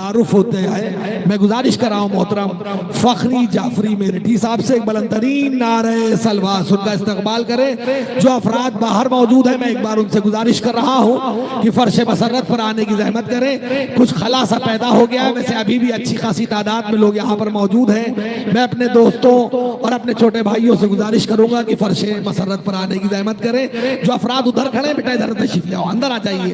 तारुफ होते हैं। मैं गुजारिश कर रहा हूँ मोहतरम फखरी जाफरी मेरठी साहब से एक बुलंदतरीन नारे सलवात उनका इस्तकबाल करें। जो अफराद बाहर मौजूद है, मैं एक बार उनसे गुजारिश कर रहा हूँ कि फर्श मसरत पर आने की जहमत करें। कुछ खला सा पैदा हो गया है, वैसे अभी भी अच्छी खासी तादाद में लोग यहाँ पर मौजूद हैं। मैं अपने दोस्तों और अपने छोटे भाइयों से गुजारिश करूंगा कि फर्श मसरत पर आने की जहमत करें। जो अफराद उधर खड़े बेटा इधर तशरीफ ले आओ, अंदर आ जाइए।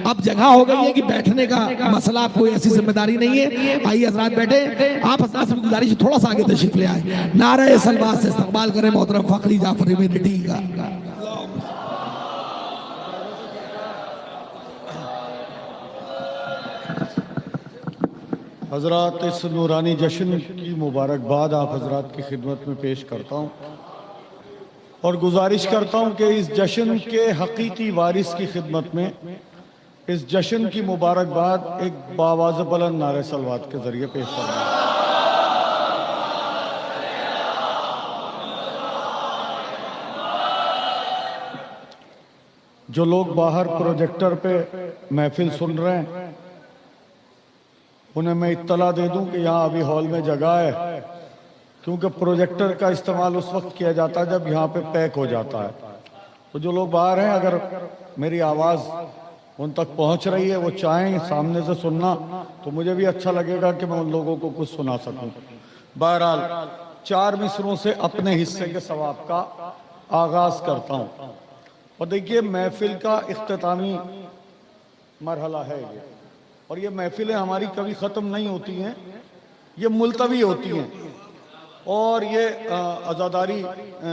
अब जगह हो गई है कि बैठने का मसला, कोई ऐसी जिम्मेदारी नहीं है। आइए हजरात बैठे। आप हजरात से गुजारिश थोड़ा सा आगे तशरीफ ले आए। नारे सलवात से इस्तकबाल करें मोहतरम फखरी जाफरी मेरठी का। हजरात, इस नूरानी जश्न की मुबारकबाद आप हजरात की खिदमत में पेश करता हूँ और गुजारिश करता हूँ कि इस जश्न के हकीकी वारिस की खिदमत में इस जश्न की मुबारकबाद एक बावाज़ बुलंद नारे सलवात के जरिए पेश करना है। जो लोग बाहर प्रोजेक्टर पे महफिल सुन रहे हैं, उन्हें मैं इत्तला दे दूं कि यहाँ अभी हॉल में जगह है, क्योंकि प्रोजेक्टर का इस्तेमाल उस वक्त किया जाता है जब यहाँ पे पैक हो जाता है। तो जो लोग बाहर हैं, अगर मेरी आवाज़ उन तक पहुँच रही है, वो चाहें सामने से सुनना, तो मुझे भी अच्छा लगेगा कि मैं उन लोगों को कुछ सुना सकूँ। बहरहाल 4 मिसरों से अपने हिस्से के सवाब का आगाज़ करता हूँ। और देखिए, महफिल का इख्तितामी मरहला है ये, और ये महफिलें हमारी कभी ख़त्म नहीं होती हैं, ये मुलतवी होती हैं। और ये आज़ादारी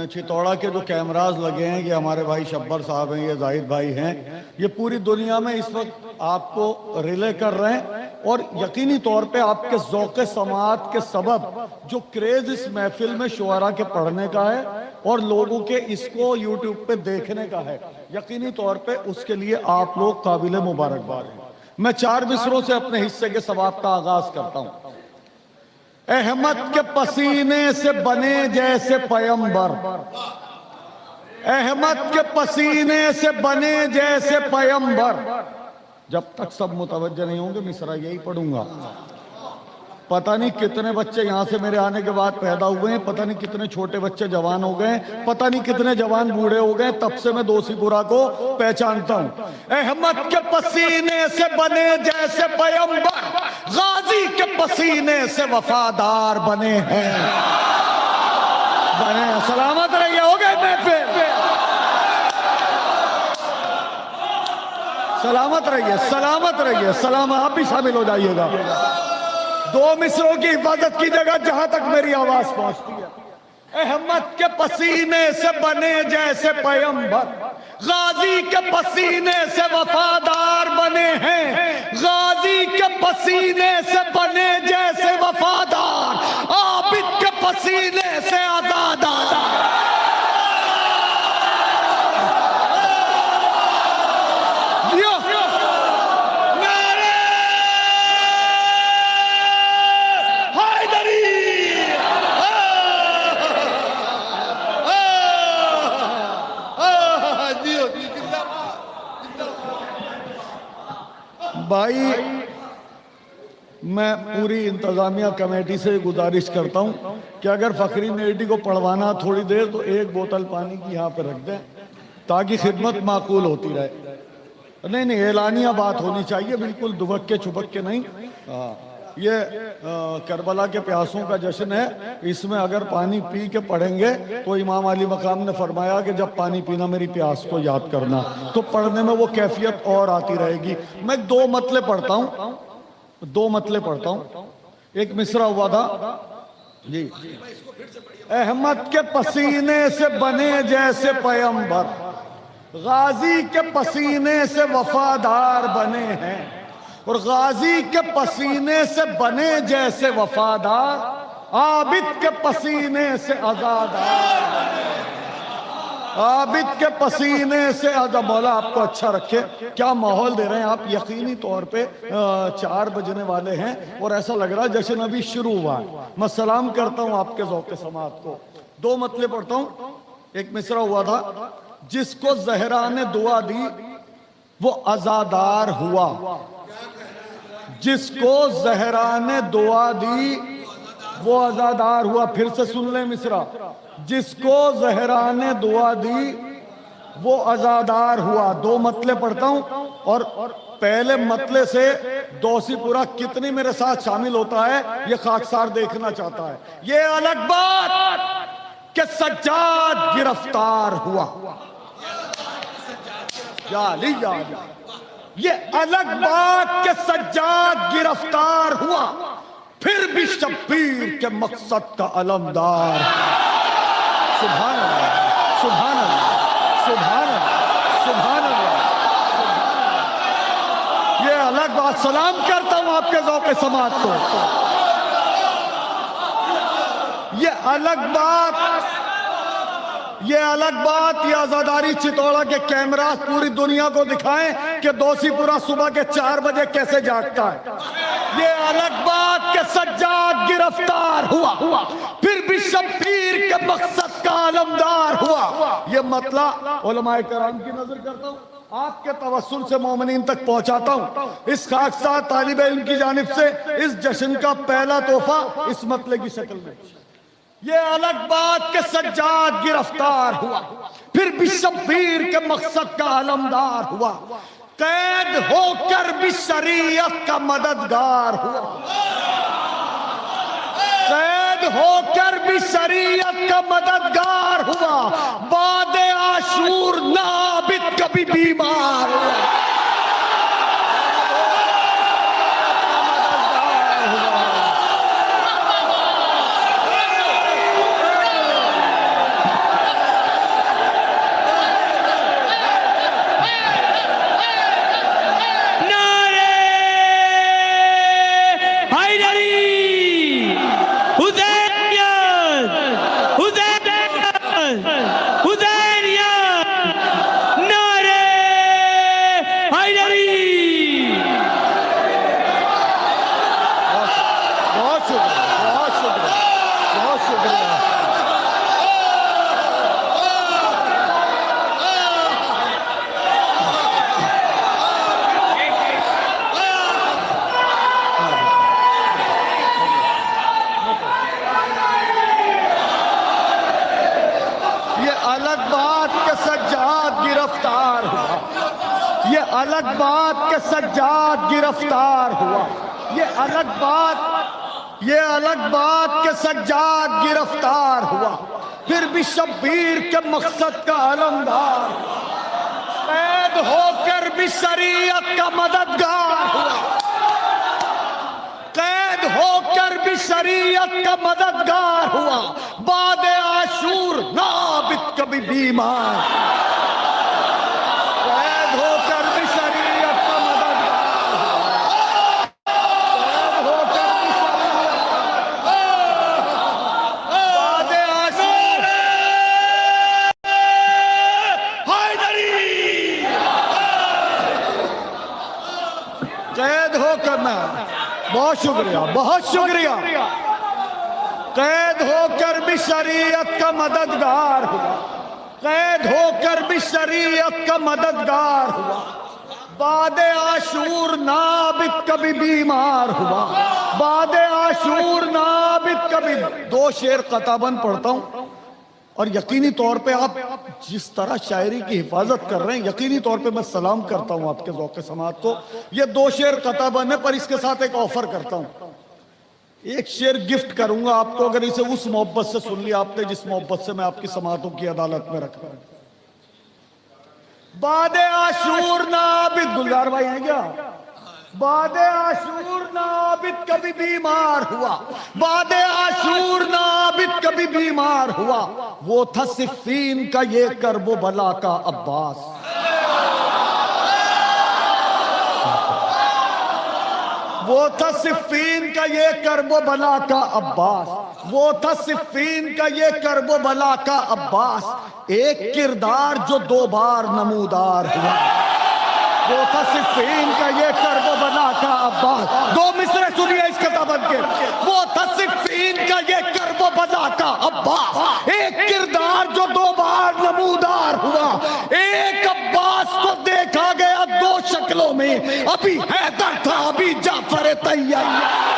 चितौड़ा के जो कैमराज लगे हैं, ये हमारे भाई शब्बर साहब हैं, ये जाहिद भाई हैं, ये पूरी दुनिया में इस वक्त आपको रिले कर रहे हैं। और यकीनी तौर पे आपके ज़ौक़े समाअत के सबब जो क्रेज़ इस महफिल में शुअरा के पढ़ने का है और लोगों के इसको यूट्यूब पे देखने का है, यकीनी तौर पे उसके लिए आप लोग काबिल मुबारकबाद हैं। मैं 4 मिसरों से अपने हिस्से के सवाब का आगाज करता हूं। अहमद के पसीने से बने जैसे पैगंबर, अहमद के पसीने से बने जैसे पैगंबर। जब तक सब मुतवज्जो नहीं होंगे मिसरा यही पढ़ूंगा। पता नहीं कितने बच्चे यहाँ से मेरे आने के बाद पैदा हुए हैं, पता नहीं कितने छोटे बच्चे जवान हो गए, पता नहीं कितने जवान बूढ़े हो गए, तब से मैं दोषीपुरा को पहचानता हूँ। अहमद के पसीने से बने जैसे पैगंबर, गाजी के पसीने से वफादार बने हैं। बने सलामत रहिए, हो गए महफिल, सलामत रहिए, सलामत रहिए, सलाम। आप भी शामिल हो जाइएगा। 2 मिसरों की हिफाजत कीजिएगा जहां तक मेरी आवाज पहुंचती है। अहमद के पसीने से बने जैसे पैगंबर, गाजी के पसीने से वफादार बने हैं। गाजी के पसीने से बने जैसे वफादार, आबिद के पसीने से आजादार। भाई, मैं पूरी इंतजामिया कमेटी से गुजारिश करता हूं कि अगर फखरी मेरठी को पढ़वाना थोड़ी देर, तो 1 बोतल पानी की यहाँ पे रख दें ताकि खिदमत माकूल होती रहे। नहीं, एलानिया बात होनी चाहिए, बिल्कुल दुबक के छुपक के नहीं। ये करबला के प्यासों का जश्न है, इसमें अगर पानी पी के पढ़ेंगे तो इमाम अली मकाम ने फरमाया कि जब पानी पीना मेरी प्यास को याद करना, तो पढ़ने में वो कैफियत और आती रहेगी। मैं 2 मतले पढ़ता हूँ, 2 मतले पढ़ता हूँ। एक मिसरा हुआ था जी, अहमद के पसीने से बने जैसे पैगंबर, गाजी के पसीने से वफादार बने हैं। और गाजी के पसीने से बने जैसे वफादार, आबिद के पसीने से आजादार। आबिद के पसीने से आजाद। मौला आपको अच्छा रखे, क्या माहौल दे रहे हैं आप। यकीनी तौर पे 4 बजने वाले हैं और ऐसा लग रहा है जश्न अभी शुरू हुआ है। मैं सलाम करता हूँ आपके ज़ौक़े समाअत को। 2 मतले पढ़ता हूँ। एक मिसरा हुआ था, जिसको ज़हरा ने दुआ दी वो आजादार हुआ, जिसको ज़हरा ने दुआ दी वो आजादार हुआ। फिर से सुन ले मिसरा, जिसको ज़हरा ने दुआ दी वो आजादार हुआ। दो मतले पढ़ता हूं और पहले मतले से दोषीपुरा कितनी मेरे साथ शामिल होता है ये खाकसार देखना चाहता है। ये अलग बात कि सज्जाद गिरफ्तार हुआ, जाली जाली। ये अलग बात कि सज्जाद गिरफ्तार हुआ, फिर भी शब्बीर के मकसद का अलमदार। सुभान अल्लाह, सुभान अल्लाह, सुभान अल्लाह, सुभान अल्लाह। ये अलग बात। सलाम करता हूं आपके ज़ौक़े समात को। ये अलग बात, ये अलग बात, ये आजादारी चितौड़ा के कैमरा पूरी दुनिया को दिखाएं कि दोषीपुरा सुबह के 4 बजे कैसे जागता है। ये अलग बात कि सज्जाद गिरफ्तार हुआ, फिर भी शब्बीर के मकसद का अलमदार हुआ। ये मतला उलमाए कराम की नजर करता हूं, आपके तवस्सुल से मोमिनीन तक पहुंचाता हूं। इस खाकसार तालिब इल्म की जानिब से इस जश्न का पहला तोहफा इस मतले की शक्ल में। ये अलग बात कि सज्जाद गिरफ्तार हुआ, फिर भी शब्बीर के मकसद का अलमदार हुआ। कैद होकर भी शरीयत का मददगार हुआ, कैद होकर भी शरीयत का मददगार हुआ। बादे आशूर नाबिद कभी बीमार हुआ। अलग बात के सज्जाद गिरफ्तार हुआ। ये अलग बात, ये अलग बात के सज्जाद गिरफ्तार हुआ, फिर भी शब्बीर के मकसद का अलमदार। कैद होकर भी शरीयत का मददगार हुआ, कैद होकर भी शरीयत का मददगार हुआ। बादे आशूर नाबिद कभी बीमार। बहुत शुक्रिया, बहुत शुक्रिया। कैद होकर भी शरीयत का मददगार हुआ, कैद होकर भी शरीयत का मददगार हुआ। बादे आशूर नाबिद कभी बीमार हुआ, बादे आशूर नाबिद कभी। 2 शेर कताबन पढ़ता हूं और यकीनी तौर पे आप जिस तरह शायरी की हिफाजत कर रहे हैं, यकीनी तौर पे मैं सलाम करता हूं आपके ज़ौक़े समात को। ये 2 शेर कताबन है, पर इसके साथ एक ऑफर करता हूं। एक शेर गिफ्ट करूंगा आपको अगर इसे उस मोहब्बत से सुन लिया आपने जिस मोहब्बत से मैं आपकी समातों की अदालत में रखता हूं। बादे आशूर नाबिद, गुलजार भाई हैं क्या? बादे आशूर नाबिद कभी बीमार हुआ, बादे आशूर नाबिद कभी बीमार हुआ। वो था सिफ़ीन का ये करबो बला का अब्बास। वो था सिफ़ीन का ये करबो बला का अब्बास, वो था सिफ़ीन का ये करबो बला का अब्बास। एक किरदार जो 2 बार नमूदार हुआ। वो था सिफ़ीन का ये करबो बला का अब्बास। 2 मिसरे सुनिए इस किताबत के। वो था सिफ़ीन का ये करबो बला का अब्बास, एक किरदार जो 2 बार नमूदार हुआ। एक अब्बास को देखा गया 2 शक्लों में, अभी हैदर था अभी जाफर तैयार।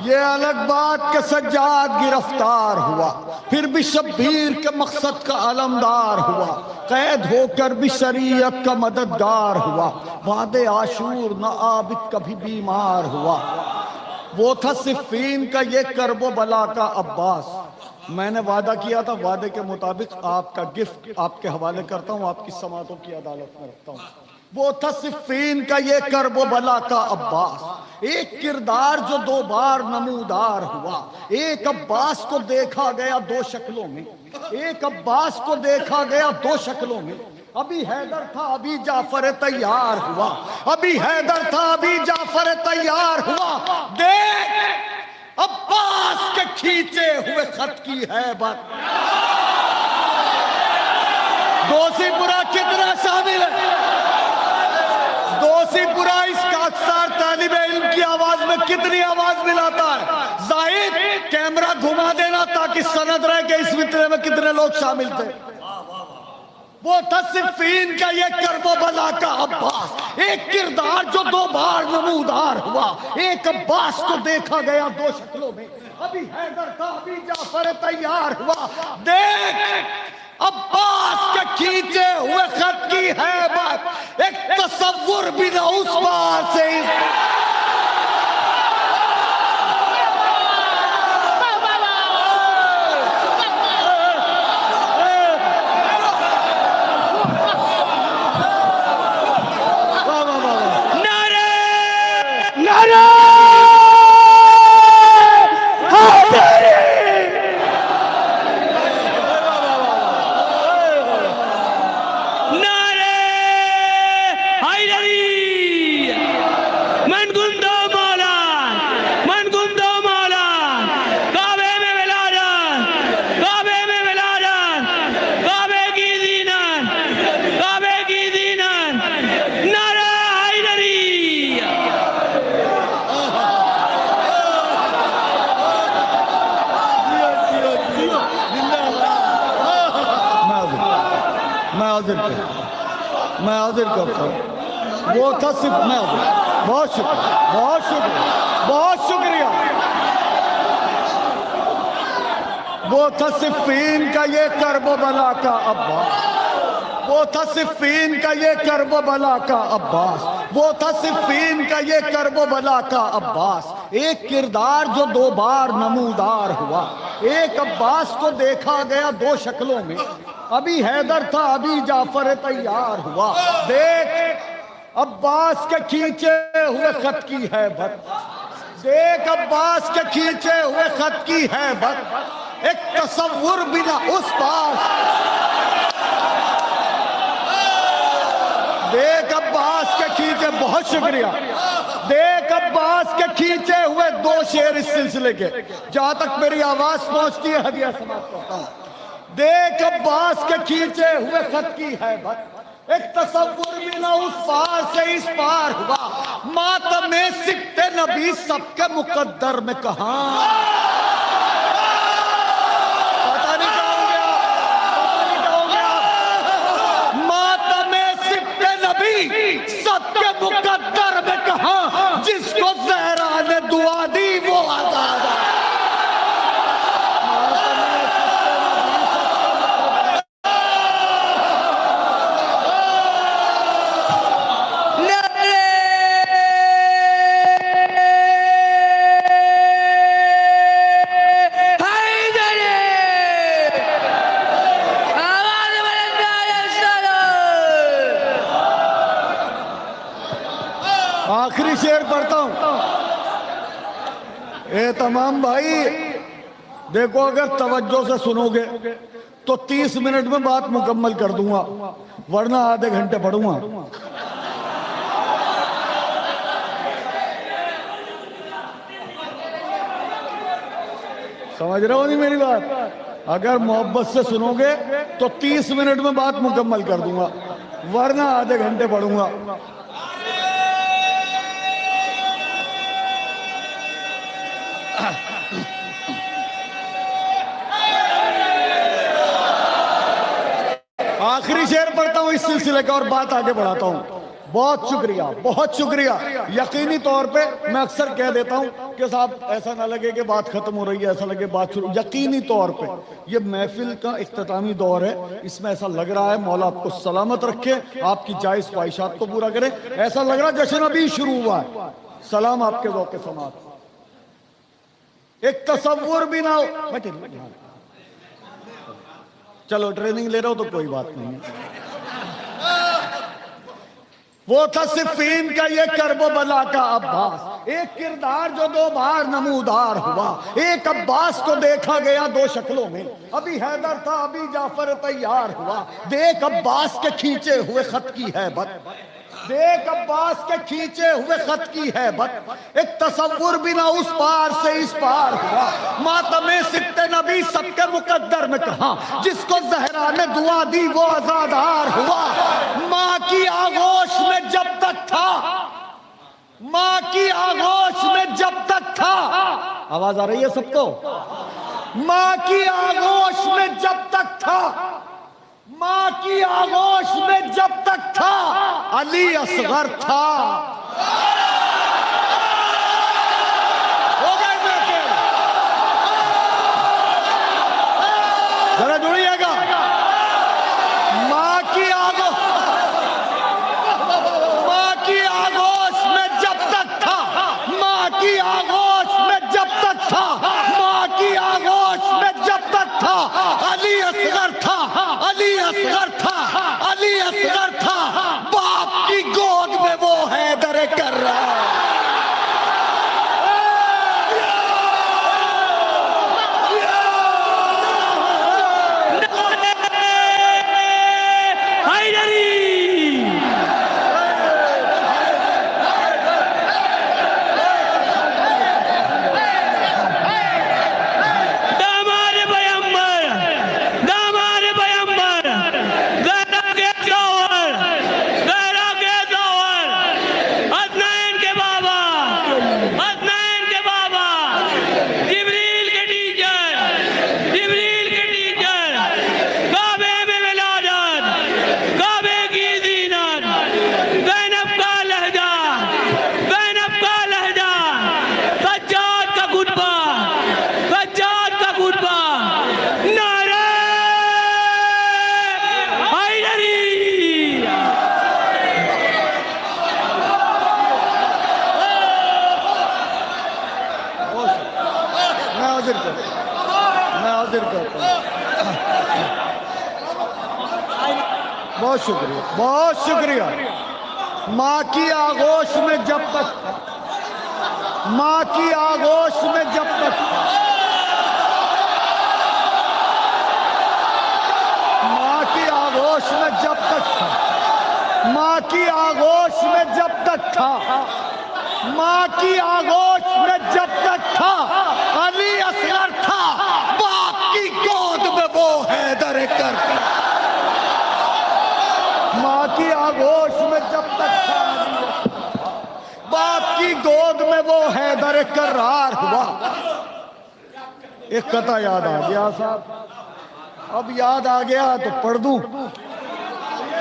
ये अलग बात के सज्जाद गिरफ्तार हुआ, फिर भी शब्बीर के मकसद का अलमदार हुआ, कैद होकर भी शरीयत का मददगार हुआ, वादे आशूर न आबिद कभी बीमार हुआ। वो था सिफ़ीन का ये करबो बला का अब्बास। मैंने वादा किया था, वादे के मुताबिक आपका गिफ्ट आपके हवाले करता हूँ, आपकी समातों की अदालत में रखता हूँ। वो था सिफ़ीन का ये करबो बला का अब्बास, एक किरदार जो दो बार नमूदार हुआ। एक अब्बास को देखा गया दो शक्लों में, एक अब्बास को देखा गया दो शक्लों में। अभी हैदर था अभी जाफर तैयार हुआ, अभी हैदर था अभी जाफर तैयार हुआ। देख अब्बास के खींचे हुए खत की है बात। दोषीपुरा कितना शामिल है? दोषीपुरा इस काकसार तालिब इल्म की आवाज में कितनी आवाज मिलाता है? जाहिद कैमरा घुमा देना ताकि सनद रहे कि इस मित्र में कितने लोग शामिल थे। वो था सिफ़ीन का ये करबो बला का अब्बास, एक किरदार जो दो बार नमूदार हुआ। एक अब्बास को देखा गया दो शक्लों में, अभी हैदर था अभी जाफर तैयार हुआ। देख अब्बास के खींचे हुए खत की है बात, एक तसव्वुर भी न उस बार से मैं हाजिर करता हूँ। वो था सिर्फ मैं बहुत शुक्रिया, बहुत शुक्रिया, बहुत शुक्रिया। वो था सिफ़ीन का ये करबो बला का अब्बास, वो था सिफ़ीन का ये करबो बला का अब्बास, वो था सिफ़ीन का ये करबो बला का अब्बास। एक किरदार जो दो बार नमूदार हुआ, एक अब्बास को देखा गया दो शक्लों में। अभी हैदर था अभी जाफर तैयार हुआ। देख अब्बास के खींचे हुए खत की है बत, देख अब्बास के खींचे हुए खत की है बत, एक तसव्वुर बिना उस पास। देख अब्बास के खींचे, बहुत शुक्रिया। देख अब्बास के खींचे हुए दो शेर इस सिलसिले के, जहां तक मेरी आवाज पहुंचती है हदिया समाप्त करता हूं। देख अब्बास के खींचे हुए खत की है बत, एक तसव्वुर भी न उस पार से इस पार हुआ। मातमे सिक्ते नबी सबके मुकद्दर में कहां, पता नहीं क्या हो गया, पता नहीं क्या हो गया। मातमे सिक्ते नबी सबके मुकद्दर में कहां, जिसको ज़हरा ने दुआ दी वो आजाद है। आखिरी शेर पढ़ता हूं। ए तमाम भाई देखो, अगर तवज्जो से सुनोगे तो 30 मिनट में बात मुकम्मल कर दूंगा, वरना आधे घंटे पढ़ूंगा। समझ रहे हो नहीं मेरी बात? अगर मोहब्बत से सुनोगे तो 30 मिनट में बात मुकम्मल कर दूंगा, वरना आधे घंटे पढ़ूंगा। आखिरी शेर पढ़ता हूं इस सिलसिले का और बात आगे बढ़ाता हूं। बहुत शुक्रिया, बहुत शुक्रिया। यकीनी तौर पे मैं अक्सर कह देता हूं कि साहब ऐसा ना लगे कि बात खत्म हो रही है, ऐसा लगे बात शुरू। यकीनी तौर पे ये महफिल का इख्तितामी दौर है, इसमें ऐसा लग रहा है मौला आपको सलामत रखे, आपकी जायज ख्वाहिशात को पूरा करे। ऐसा लग रहा है जश्न अभी शुरू हुआ है। सलाम आपके ज़ौक़ समात। एक तसव्वुर भी ना हो, चलो ट्रेनिंग ले रहा हो तो कोई बात नहीं। वो था सिफ़ीन का ये कर्बो बला का अब्बास, एक किरदार जो दो बार नमूदार हुआ। एक अब्बास को देखा गया दो शक्लों में, अभी हैदर था अभी जाफर तैयार हुआ। देख अब्बास के खींचे हुए खत की हैबत, देख अब्बास के खींचे हुए खत की हैबत। एक तसव्वुर भी ना उस पार से इस पार हुआ। मातमे सित्ते नबी सबके मुकद्दर में कहा, जिसको जहरा ने दुआ दी वो आजादार हुआ। माँ की आगोश में जब तक था, माँ की आगोश में जब तक था, आवाज आ रही है सबको? माँ की आगोश में जब तक था, माँ की आगोश में जब तक था, अली असगर था। हो गए महफिल, जरा जुड़िएगा। माँ की आगोश में जब तक था, माँ की आगोश में जब तक था, माँ की आगोश में जब तक था, अली असगर था, अली असगर था, अली असगर था। बाप की गोद में वो हैदर कर रहा है। बहुत शुक्रिया, बहुत शुक्रिया। माँ की आगोश में जब तक, माँ की आगोश में जब तक, माँ की आगोश में जब तक था, माँ की आगोश में जब तक था, माँ की आगोश में जब तक था, अली असगर था। बाप की गोद में वो हैदर कर, माँ की आगोश में जब तक था, बाप की गोद में वो हैदर करार हुआ। एक कथा याद आ गया साहब, अब याद आ गया तो पढ़ दूं।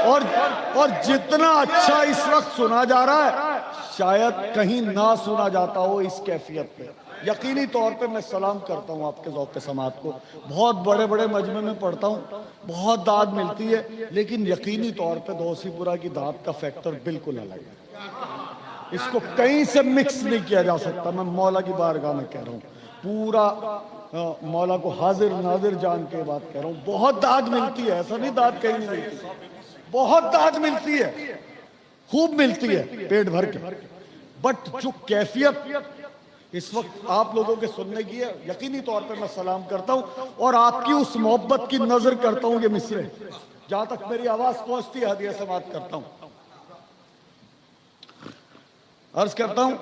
और जितना अच्छा इस वक्त सुना जा रहा है, शायद कहीं ना सुना जाता हो इस कैफियत पे। यकीनी तौर पे मैं सलाम करता हूँ आपके ज़ौक़ समात को। बहुत बड़े बड़े मजमे में पढ़ता हूँ, बहुत दाद मिलती है, लेकिन यकीनी तौर पे दोसीपुरा की दाद का फैक्टर बिल्कुल अलग है। इसको कहीं से मिक्स नहीं किया जा सकता। मैं मौला की बारगाह में कह रहा हूँ, पूरा मौला को हाजिर नाजिर जान के बात कह रहा हूँ। बहुत दाद मिलती है, ऐसा नहीं दाद कहीं नहीं मिलती, बहुत दाद मिलती है, खूब मिलती है, पेट भर के। बट जो कैफियत इस वक्त आप लोगों के सुनने की है, यकीनी तौर पे मैं सलाम करता हूं और आपकी उस मोहब्बत की नजर करता हूं। ये मिसरे जहां तक मेरी आवाज पहुंचती है हदिया समात करता हूं, अर्ज करता हूं।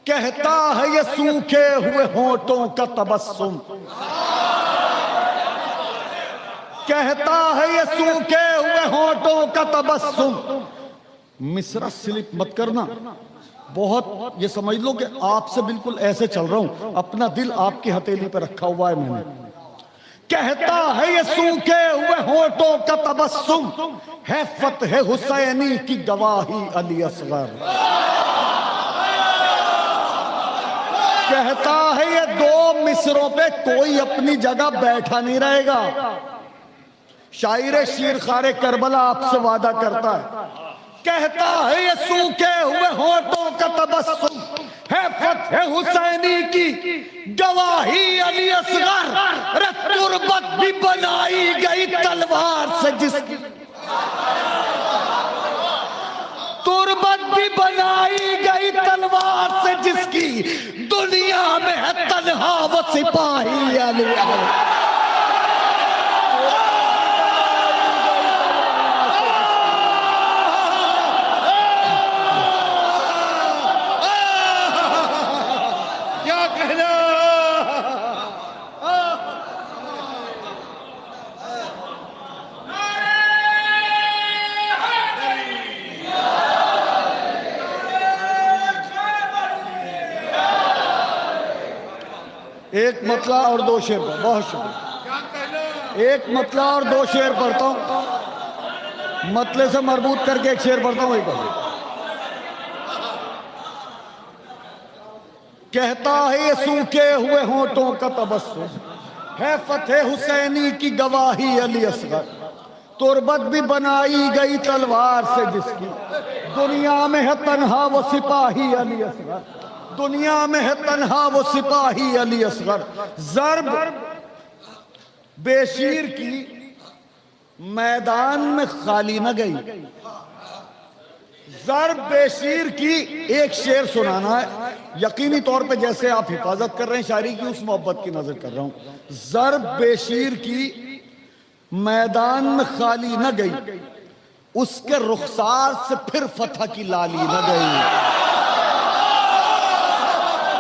कहता है ये सूखे हुए होंठों का तबस्सुम, कहता है ये सूखे हुए होंठों का तबस्सुम। मिसरा स्लिप मत करना, बहुत ये समझ लो कि आपसे बिल्कुल ऐसे चल रहा हूं, अपना दिल आपकी हथेली पे रखा हुआ है मैंने। कहता है ये सूखे हुए होंठों का तबस्सुम, है फतह हुसैनी की गवाही अली असगर। कहता है ये दो मिसरों पे कोई अपनी जगह बैठा नहीं रहेगा। शायर शीरखारे करबला आपसे वादा करता है। कहता है ये सूखे हुए होंठों का तबस्सुम, है फतह हुसैनी की गवाही अली असगर। अरे तुरबत भी बनाई गई तलवार से जिसकी, तुरबत भी बनाई गई तलवार से जिसकी, दुनिया में है तन्हा वो सिपाही अली असगर। एक मतला और दो शेर पर, बहुत शुक्रिया। एक मतला और दो शेर पढ़ता हूं, मतले से मरबूत करके एक शेर पढ़ता हूं। एक कहता है ये सूखे हुए होंठों का तबस्सुम, है फतेह हुसैनी की गवाही अली असगर। तुरबत भी बनाई गई तलवार से जिसकी, दुनिया में है तन्हा वो सिपाही अली असगर। दुनिया में है तन्हा वो सिपाही अली असगर। ज़र्ब बेशीर की मैदान में खाली न गई। ज़र्ब बेशीर की एक शेर सुनाना है, यकीनी तौर पे जैसे आप हिफाजत कर रहे हैं शायरी की, उस मोहब्बत की नजर कर रहा हूं। ज़र्ब बेशीर की मैदान में खाली न गई, उसके रुखसार से फिर फतह की लाली न गई।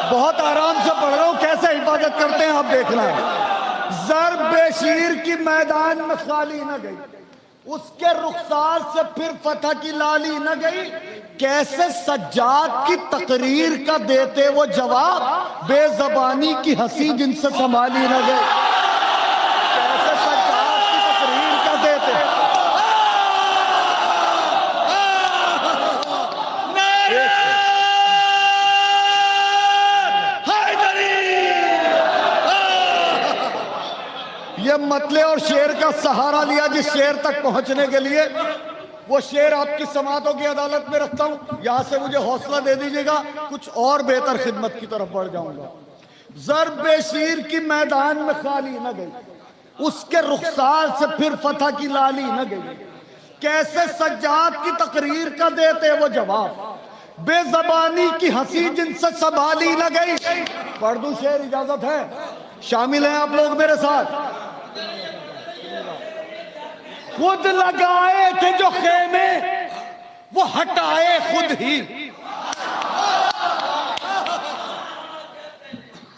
बहुत आराम से पढ़ रहा हूं, कैसे हिफाजत करते हैं आप देखना है। ज़र्ब बेशीर की मैदान में खाली न गई, उसके रुखसार से फिर फतह की लाली न गई। कैसे सज्जाद की तकरीर का देते वो जवाब, बेजबानी की हंसी जिनसे संभाली न गई। कैसे सज्जाद की तकरीर का देते, ये मतले और शेर का सहारा लिया जिस शेर तक पहुंचने के लिए, वो शेर आपकी समातों की अदालत में रखता हूं। यहां से मुझे हौसला दे दीजिएगा, कुछ और बेहतर खिदमत की तरफ बढ़ जाऊंगा। ज़र्ब बेशीर की मैदान में खाली न गई, उसके रुखसार से फिर फतह की लाली न गई। कैसे सज्जाद की तकरीर का देते वो जवाब, बेजबानी की हंसी जिनसे संभाली न गई। पढ़ दूं शेर, इजाजत है? शामिल हैं आप लोग मेरे साथ? खुद लगाए थे जो खेमे वो हटाए खुद ही,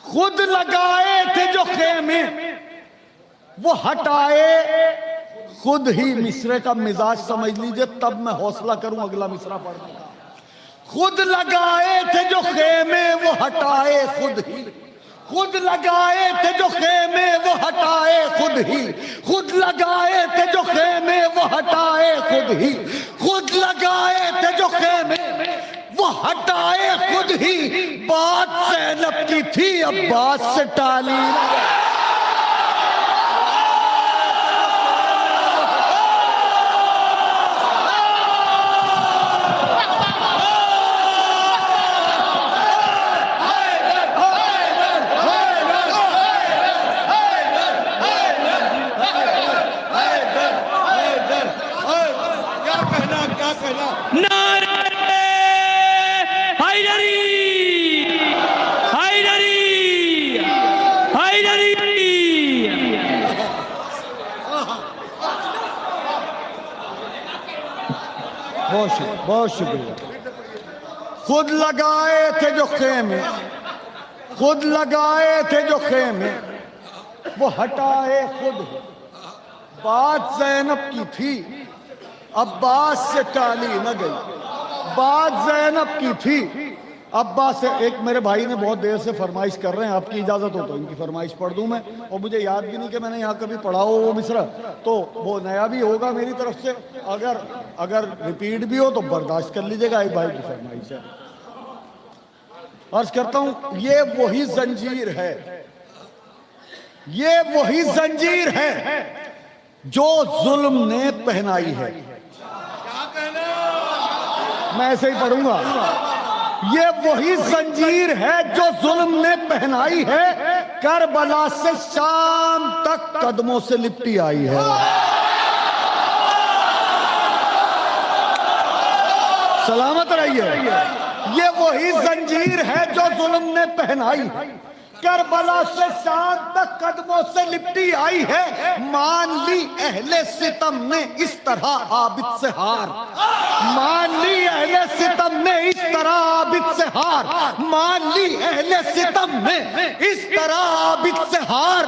खुद लगाए थे जो खेमे वो हटाए खुद ही। मिसरे का मिजाज समझ लीजिए, तब मैं हौसला करूं अगला मिसरा पढ़ने। खुद लगाए थे जो खेमे वो हटाए खुद ही, खुद लगाए थे जो खेमे वो हटाए खुद ही, खुद लगाए थे जो खेमे वो हटाए खुद ही, खुद लगाए थे जो खेमे वो हटाए खुद ही। बात ज़ैनब की थी अब्बास से टाली, नारे हैदरी। बहुत शुक्रिया। खुद लगाए थे जो खेमे, खुद लगाए थे जो खेमे, वो हटाए खुद। बात ज़ैनब की थी, अब्बास से टाली न गई। बात ज़ैनब की थी, अब्बास से। एक मेरे भाई ने बहुत देर से फरमाइश कर रहे हैं, आपकी इजाज़त हो तो इनकी फरमाइश पढ़ दूं मैं। और मुझे याद भी नहीं कि मैंने यहाँ कभी पढ़ा हो वो मिसरा, तो वो नया भी होगा मेरी तरफ से। अगर रिपीट भी हो तो बर्दाश्त कर लीजिएगा, एक भाई की फरमाइश है। अर्ज करता हूं, ये वही जंजीर है, ये वही जंजीर है जो जुल्म ने पहनाई है। मैं ऐसे ही पढ़ूंगा। ये वही जंजीर है जो जुल्म ने पहनाई है, करबला से शाम तक कदमों से लिपटी आई है। सलामत रहिए। ये वही जंजीर है जो जुल्म ने पहनाई है, करबला से शाम तक कदमों से लिपटी आई है। मान ली अहले सितम ने इस तरह आबिद से हार, मान ली अहले सितम ने इस तरह आबिद से हार, मान ली अहले सितम ने इस तरह आबिद से हार।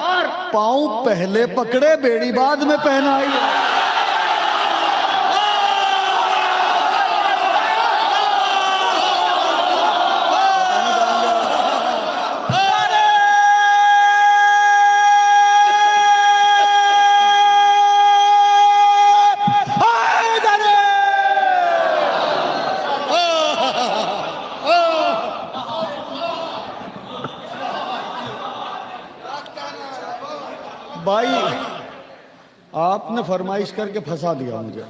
पांव पहले पकड़े, बेड़ी बाद में पहनाई है। भाई आपने फरमाइश करके फंसा दिया मुझे।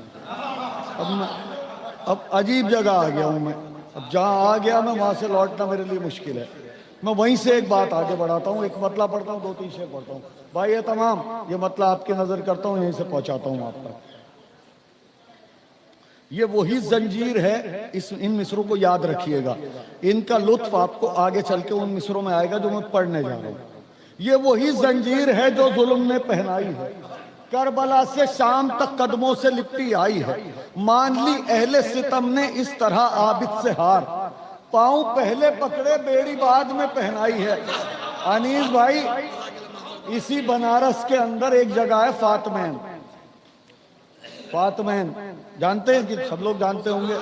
अब अजीब जगह आ गया हूं मैं। अब जहां आ गया मैं वहां से लौटना मेरे लिए मुश्किल है। मैं वहीं से एक बात आगे बढ़ाता हूं, एक मतला पढ़ता हूं, 2-3 शेर पढ़ता हूं। भाई ये तमाम ये मतला आपकी नजर करता हूं, यहीं से पहुंचाता हूं आप तक। ये वही जंजीर है, इन मिसरों को याद रखिएगा। इनका लुत्फ आपको आगे चल के उन मिसरों में आएगा जो मैं पढ़ने जा रहा हूं। ये वही जंजीर है जो जुल्म ने पहनाई है, करबला से शाम तक कदमों से लिपटी आई है। मान ली अहले सितम ने इस तरह आबिद से हार, पांव पहले पकड़े, बेड़ी बाद में पहनाई है। अनीस भाई, इसी बनारस के अंदर एक जगह है फातमैन। फातमैन जानते हैं कि सब लोग जानते होंगे।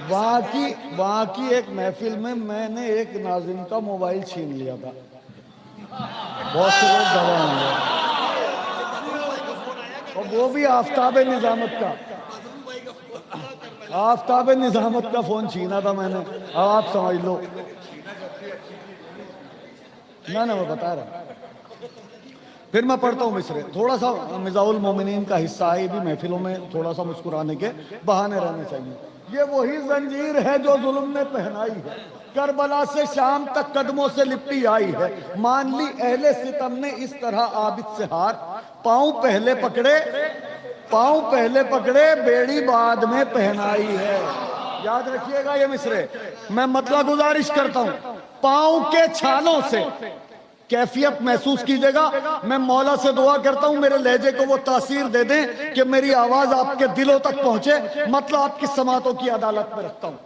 वहां की एक महफिल में मैंने एक नाज़िम का मोबाइल छीन लिया था। बहुत से लोग गवाह होंगे, और वो भी आफ्ताब निजामत का। आफ्ताब निजामत का फोन छीना था मैंने। अब आप समझ लो ना, मैं बता रहा। फिर मैं पढ़ता हूँ मिसरे, थोड़ा सा मिजाउल मोमिनीन का हिस्सा है। ये भी महफिलों में थोड़ा सा मुस्कुराने के बहाने रहने चाहिए। ये वही जंजीर है जो जुल्म ने पहनाई है, करबला से शाम तक कदमों से लिपटी आई है। मान ली अहले सितम ने इस तरह आबिद से हार, पांव पहले पकड़े, पांव पहले पकड़े, बेड़ी बाद में पहनाई है। याद रखिएगा ये मिसरे। मैं मतलब गुजारिश करता हूं, पांव के छालों से कैफियत महसूस कीजिएगा। मैं मौला से दुआ करता हूं मेरे लहजे को वो तासीर दे दें कि मेरी आवाज आपके दिलों तक पहुंचे। मतलब आपकी समातों की अदालत में रखता हूं।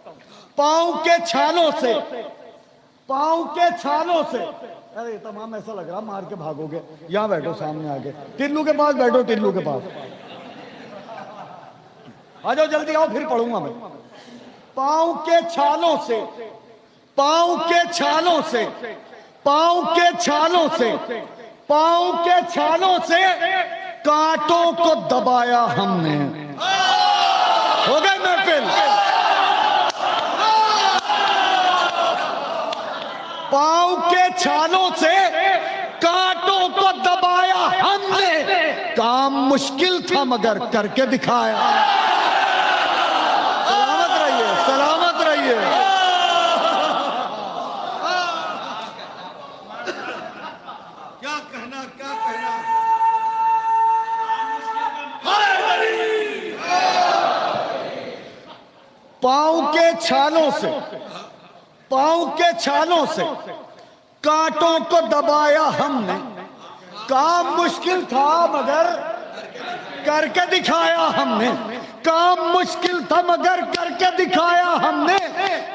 पांव के छालों से, पांव के छालों से। अरे तमाम ऐसा लग रहा मार के भागोगे। यहां बैठो, सामने आके टिल्लू के पास बैठो, टिल्लू के पास आ जाओ, जल्दी आओ, फिर पढ़ूंगा मैं। पांव के छालों से, पांव के छालों से, पांव के छालों से, पांव के छालों से कांटों को दबाया हमने। हो गए महफिल। पांव के छालों से कांटों को दबाया हमने, काम मुश्किल था मगर करके दिखाया। सलामत रहिए, सलामत रहिए। पांव के छालों से, पांव के छालों से कांटों को दबाया हमने, काम मुश्किल था मगर करके दिखाया हमने। काम मुश्किल था मगर करके दिखाया हमने,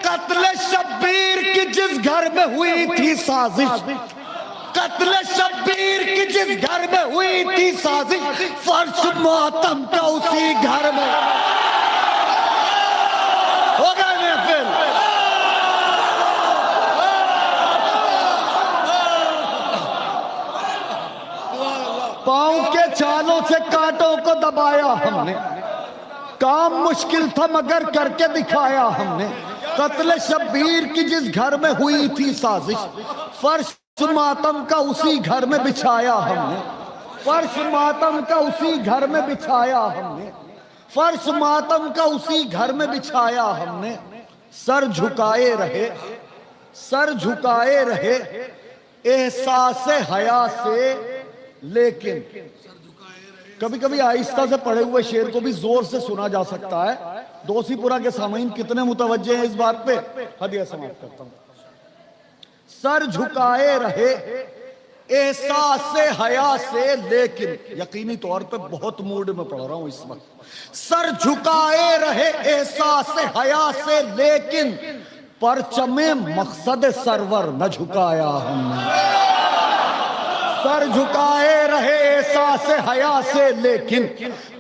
कत्ले शब्बीर की जिस घर में हुई थी साजिश, कत्ले शब्बीर की जिस घर में हुई थी साजिश, फर्श मातम का उसी घर में हो गया महफिल। पांव के छालों से कांटों को दबाया हमने, काम मुश्किल था मगर करके दिखाया हमने, कत्ल शब्बीर की जिस घर में हुई थी साजिश, फर्श मातम का उसी घर में बिछाया हमने, फर्श मातम का उसी घर में बिछाया हमने, फर्श मातम का उसी घर में बिछाया हमने। सर झुकाए रहे, सर झुकाए रहे एहसास हया से, लेकिन कभी कभी आहिस्ता से पढ़े हुए शेर को भी जोर से सुना जा सकता है। दोषीपुरा के सामीन कितने मुतवज्जे हैं इस बात पे, हदिया समाप्त करता हूं। सर झुकाए रहे एहसास हया से, लेकिन यकीनी तौर पे बहुत मूड में पढ़ रहा हूं इस वक्त। सर झुकाए रहे एहसास हया से, लेकिन परचमे मकसद सरवर न झुकाया हमने। सर झुकाए रहे एहसास हया से, लेकिन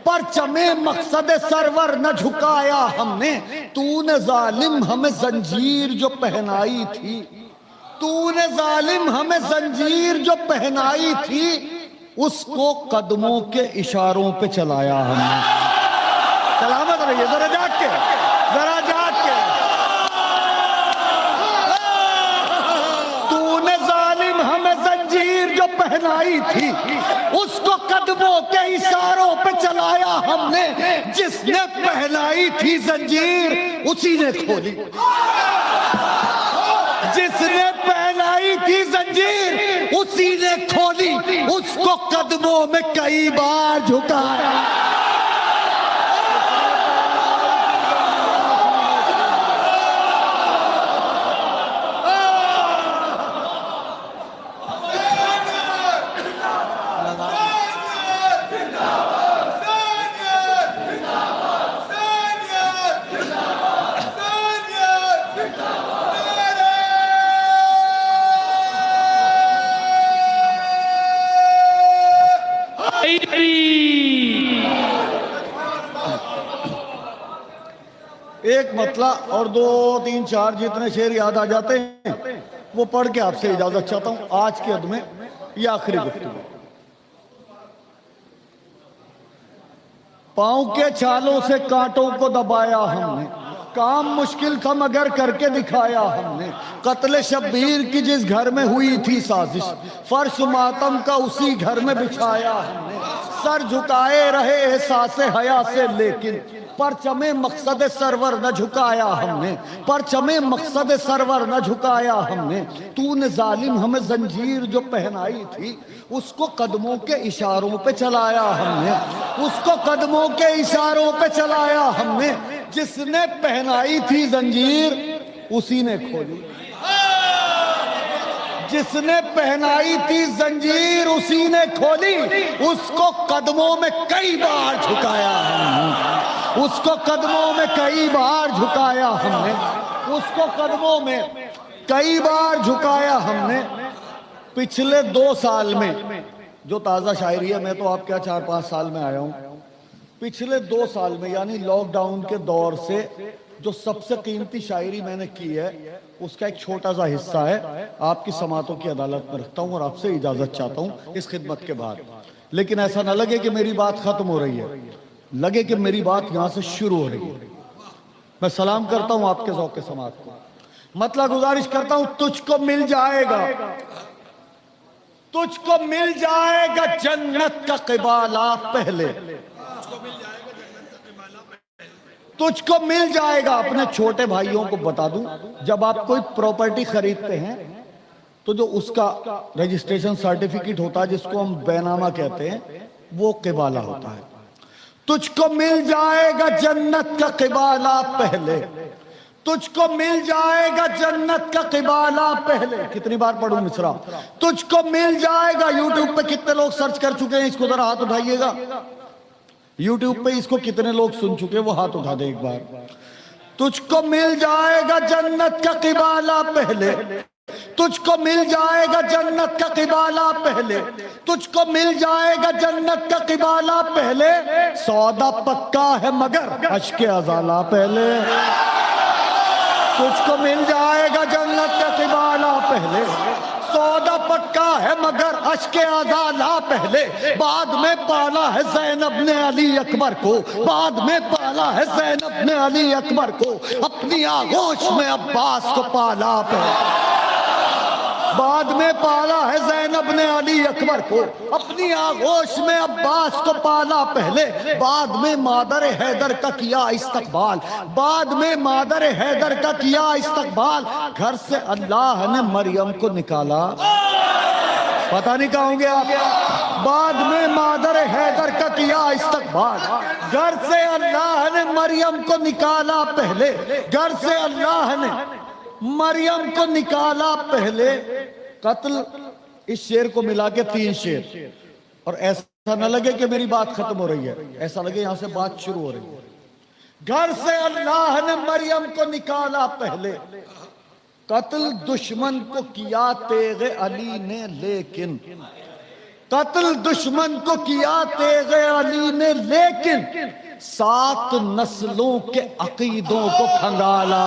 परचमे मकसद सरवर न झुकाया हमने। तूने जालिम हमें जंजीर जो पहनाई थी, तूने जालिम हमें जंजीर जो पहनाई थी, उसको कदमों के इशारों पे चलाया हमने। सलामत रहिए, जरा जाग के, जरा जाग के। तूने जालिम हमें जंजीर जो पहनाई थी, उसको कदमों के इशारों पे चलाया हमने। जिसने पहनाई थी जंजीर उसी ने खोली, जिसने पहनाई थी जंजीर उसी ने खोली, उसको कदमों में कई बार झुकाया। एक मतला और 2 3 4 जितने शेर याद आ जाते हैं वो पढ़ के आपसे इजाजत चाहता हूं आज के अद में। ये आखिरी गुफ्तगू। पांव के छालों से कांटों को दबाया हमने, काम मुश्किल था मगर करके दिखाया हमने। कत्ल शब्बीर की जिस घर में हुई थी साजिश, फर्श मातम का उसी घर में बिछाया हमने। सर झुकाए रहे एहसास हया से, लेकिन परचमे मकसद सरवर न झुकाया हमने, परचमे मकसद सरवर न झुकाया हमने। तूने जालिम हमें जंजीर जो पहनाई थी, उसको कदमों के इशारों पे चलाया हमने, उसको कदमों के इशारों पे चलाया हमने। जिसने पहनाई थी जंजीर उसी ने खोली, जिसने पहनाई थी जंजीर उसी ने खोली, उसको कदमों में कई बार झुकाया हमने, उसको कदमों में कई बार झुकाया हमने, उसको कदमों में कई बार झुकाया हमने। पिछले 2 साल में जो ताज़ा शायरी है, मैं तो आप क्या 4-5 साल में आया हूँ, पिछले 2 साल में यानी लॉकडाउन के दौर से जो सबसे कीमती शायरी मैंने की है उसका एक छोटा सा हिस्सा है आपकी समातों की अदालत में रखता हूँ और आपसे इजाजत चाहता हूँ इस खिदमत के बाद। लेकिन ऐसा ना लगे कि मेरी बात खत्म हो रही है, लगे कि मेरी बात यहाँ से शुरू हो रही है। मैं सलाम करता हूँ आपके ज़ौक़ समात को, मतलब गुजारिश करता हूँ, तुझको मिल जाएगा, तुझको मिल जाएगा जन्नत का क़िबाला पहले, तुझको मिल जाएगा। अपने छोटे भाइयों को बता दूं, जब आप कोई प्रॉपर्टी खरीदते हैं तो जो उसका रजिस्ट्रेशन सर्टिफिकेट होता है जिसको हम बैनामा कहते हैं, वो क़िबाला होता है। तुझको मिल जाएगा जन्नत का क़िबाला पहले, तुझको मिल जाएगा जन्नत का क़िबाला पहले। कितनी बार पढ़ूं मिसरा, तुझको मिल जाएगा। यूट्यूब पे कितने लोग सर्च कर चुके हैं इसको, जरा हाथ उठाइएगा। YouTube पे इसको कितने लोग सुन चुके वो हाथ उठा दे एक बार। तुझको मिल जाएगा जन्नत का क़िबाला पहले, तुझको मिल जाएगा जन्नत का क़िबाला पहले, तुझको मिल जाएगा जन्नत का क़िबाला पहले, सौदा पक्का है मगर अश्क अज़ाला पहले। तुझको मिल जाएगा जन्नत का क़िबाला पहले, सौदा पक्का है मगर अश्क अज़ाला पहले। बाद में पाला है ज़ैनब ने अली अकबर को, बाद में पाला है ज़ैनब ने अली अकबर को, अपनी आगोश में अब्बास को पाला पहले। बाद में पाला है ज़ैनब ने अली अकबर को, अपनी आगोश में अब्बास को पाला पहले। बाद में मादर हैदर का किया इस्तकबाल, बाद में मादर हैदर का किया इस्तकबाल। घर से अल्लाह ने मरियम को निकाला, पता नहीं कहाँ होंगे आप। बाद में मादर हैदर का किया इस्तकबाल, घर से अल्लाह ने मरियम को निकाला पहले, घर से अल्लाह ने मरियम को निकाला पहले। कत्ल, इस शेर को मिला के 3 शेर, और ऐसा न लगे कि मेरी बात खत्म हो रही है, ऐसा लगे यहां से बात शुरू हो रही है। घर से अल्लाह ने मरियम को निकाला पहले, कत्ल दुश्मन को किया तेगे अली ने लेकिन, कत्ल दुश्मन को किया तेगे अली ने लेकिन, 7 नस्लों के अकीदों को खंगाला।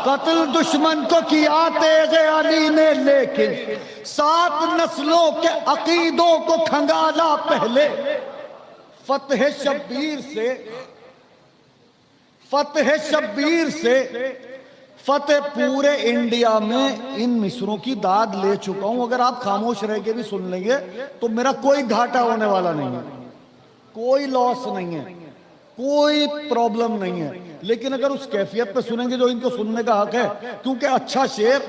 कत्ल दुश्मन को किया तेगे अली ने लेकिन, 7 नस्लों के अकीदों को खंगाला पहले। फतेह शब्बीर से, फतेह शब्बीर से फतेह पूरे इंडिया में इन मिसरों की दाद ले चुका हूं। अगर आप खामोश रह के भी सुन लेंगे तो मेरा कोई घाटा होने वाला नहीं है, कोई लॉस नहीं है, कोई प्रॉब्लम नहीं है। लेकिन अगर उस कैफियत पे सुनेंगे जो इनको सुनने का हक है, क्योंकि अच्छा शेर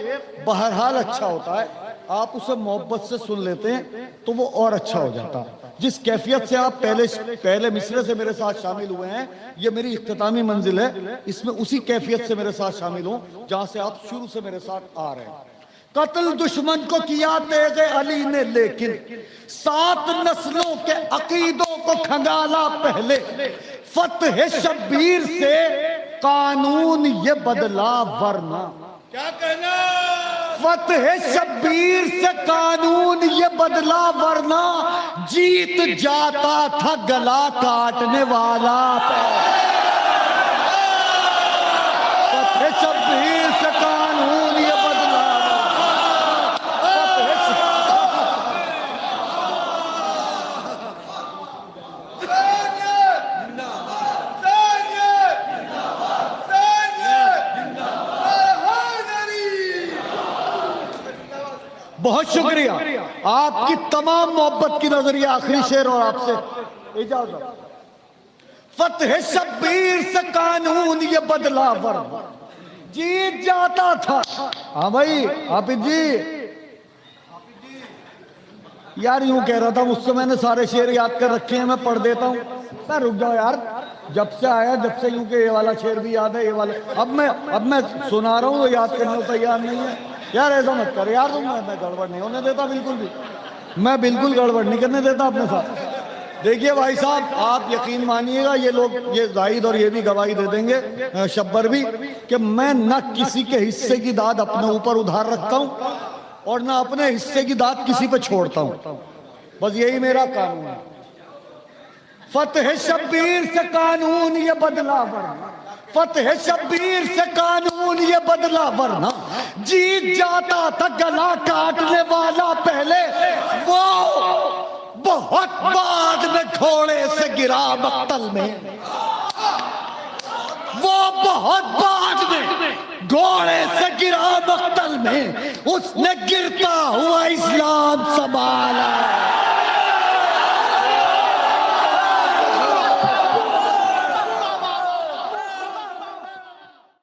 बहरहाल अच्छा होता है, आप उसे मोहब्बत से सुन लेते हैं तो वो और अच्छा हो जाता है। जिस कैफियत से आप पहले मिसरे से मेरे साथ शामिल हुए हैं, ये मेरी इख्तितामी मंजिल है, इसमें उसी कैफियत से मेरे साथ शामिल हो जहां से आप शुरू से मेरे साथ आ रहे हैं। कत्ल दुश्मन को किया तेगे अली ने लेकिन, 7 नस्लों के अकीदों को खंगाला पहले। फतेह शब्बीर से कानून ये बदला वरना, क्या कहना, फतेह शब्बीर से कानून ये बदला वरना, जीत जाता था गला काटने वाला। फतेह शब्बीर से कानून ये बदला, बहुत शुक्रिया आपकी तमाम मोहब्बत की नजरिया। आखिरी शेर और आपसे इजाजत। फतेह शब्बीर से कानून ये बदला वरना, जीत जाता था। हाँ भाई हाफिज जी, यार यूं कह रहा था, मुझसे मैंने सारे शेर याद कर रखे हैं, मैं पढ़ देता हूँ। मैं रुक जाओ यार, जब से आया जब से यूं के ये वाला शेर भी याद है, ये वाला अब मैं सुना रहा हूँ, वो याद करने को तैयार नहीं है। यार ऐसा मत कर यार, तुम मैं गड़बड़ नहीं होने देता, बिल्कुल भी मैं बिल्कुल गड़बड़ नहीं करने देता अपने साथ। देखिए भाई साहब, आप यकीन मानिएगा, ये लोग, ये जाहिद और ये भी गवाही दे देंगे, शब्बर भी, कि मैं न किसी के हिस्से की दाद अपने ऊपर उधार रखता हूं और न अपने हिस्से की दाद किसी पे छोड़ता हूं। बस यही मेरा कानून है। फतेह शब्बीर से कानून ये बदला वरना, फतेह शब्बीर से कानून ये बदला वरना, जीत जाता था गला काटने वाला पहले। वो बहुत बाद में घोड़े से गिरा मक्तल में, वो बहुत बाद में घोड़े से गिरा मक्तल में, उसने गिरता हुआ इस्लाम संभाला।